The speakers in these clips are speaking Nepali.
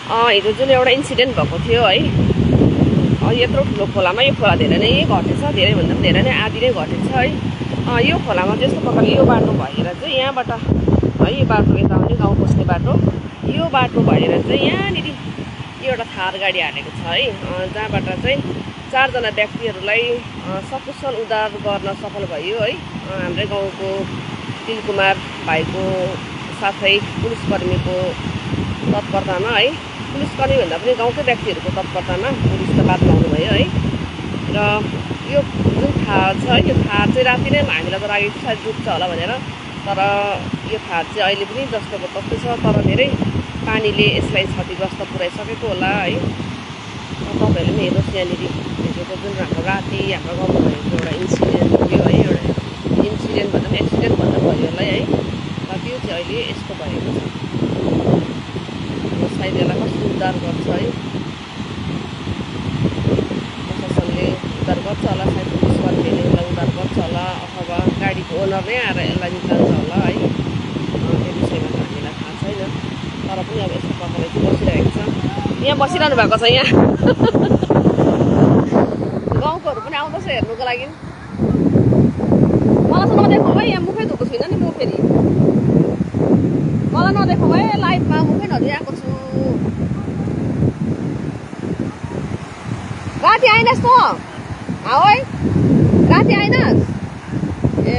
हिजो जुन एउटा इन्सिडेन्ट भएको थियो है, यत्रो ठुलो खोलामा यो खोला धेरै नै घटेछ, धेरैभन्दा पनि धेरै नै आधी नै घटेछ है। यो खोलामा त्यस्तो प्रकारले यो बाटो भएर चाहिँ यहाँबाट है, यो बाटो यता आउने गाउँ पस्ने बाटो, यो बाटो भएर चाहिँ यहाँनिर एउटा थार गाडी हालेको छ है, जहाँबाट चाहिँ 4 जना व्यक्तिहरूलाई सकुशल उद्धार गर्न सफल भयो है। हाम्रै गाउँको तिलकुमार भाइको साथै पुलिसकर्मीको तत्परतामा है, पुलिसकर्मी भन्दा पनि गाउँकै व्यक्तिहरूको तत्परतामा पुलिसले बाटो लाउनुभयो है। र यो जुन थार छ यो थार चाहिँ राति नै हामीलाई त लागेको थियो सायद डुब्छ होला भनेर, तर यो थार चाहिँ अहिले पनि जस्तोको तस्तै छ, तर धेरै पानीले यसलाई क्षतिग्रस्त पुर्याइसकेको होला है। तपाईँहरूले पनि हेर्नुहोस् यहाँनिर हिजोको जुन हाम्रो राति हाम्रो गाउँमा भएको एउटा इन्सिडेन्ट थियो है, एउटा इन्सिडेन्ट भन्दा पनि एक्सिडेन्ट भन्दा भयो होला है, त्यो चाहिँ अहिले यस्तो भएको छ। सायद यसलाई कसरी उद्धार गर्छ है, प्रशासनले उद्धार गर्छ होला, सायद पुलिसकर्मीले यसलाई उद्धार गर्छ होला, अथवा गाडीको ओनर नै आएर यसलाई निकाल्छ होला है। त्यो विषयमा त हामीलाई थाहा छैन, तर पनि अब यस्तो प्रकारले चाहिँ बसिरहेको छ। यहाँ बसिरहनु भएको छ, यहाँ गाउँकोहरू पनि आउँदैछ हेर्नुको लागि। मलाई त नदेखाउँ है, यहाँ मुखै धोएको छुइनँ नि म फेरि, मलाई नदेखाउँ है, लाइभमा मुखै नदिएको छु। राति आइनस् त है, राति आइनस् ए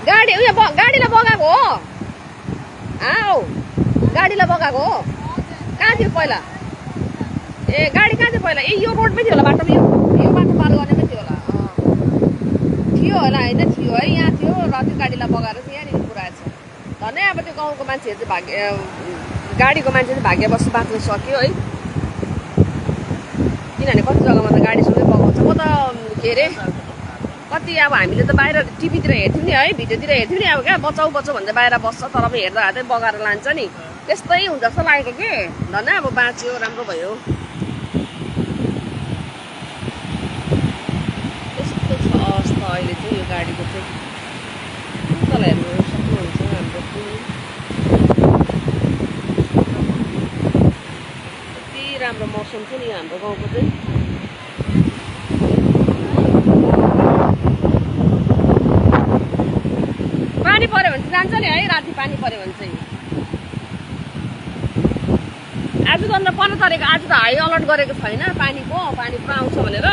गाडी उयो गाडीलाई बगाएको हो, आऊ गाडीलाई बगाएको हो। कहाँ थियो पहिला? ए गाडी कहाँ थियो पहिला? ए यो रोडमै थियो होला, बाटोमा यो बाटो पार गर्नेमै थियो होला, थियो होला होइन, थियो है, यहाँ थियो र त्यो गाडीलाई बगाएर चाहिँ यहाँनिर पुऱ्याएछ। धन्य अब त्यो गाउँको मान्छेहरू चाहिँ भाग्य, गाडीको मान्छे चाहिँ भाग्यवश बाँच्न सक्यो है, किनभने कति जग्गामा त गाडी सबै बगाउँछ। म त के अरे कति अब हामीले त बाहिर टिभीतिर हेर्थ्यौँ नि है, भिडियोतिर हेर्थ्यौँ नि, अब क्या बचाउ बचाउ भन्दै बाहिर बस्छ, तर अब हेर्दा हेर्दै बगाएर लान्छ नि, त्यस्तै हुन्छ जस्तो लागेको के। धन्य अब बाँच्यो, राम्रो भयो। त्यस्तो छ अवस्था अहिले चाहिँ यो गाडीको चाहिँ, तल हेर्नु सक्नुहुन्छ हाम्रो कति राम्रो मौसम छ नि हाम्रो गाउँको चाहिँ। पानी पऱ्यो भने चाहिँ जान्छ नि है, राति पानी पऱ्यो भने चाहिँ। आज त अन्त 15 तारिक, आज त हाई अलर्ट गरेको छैन पानीको, पानी पुरा आउँछ भनेर।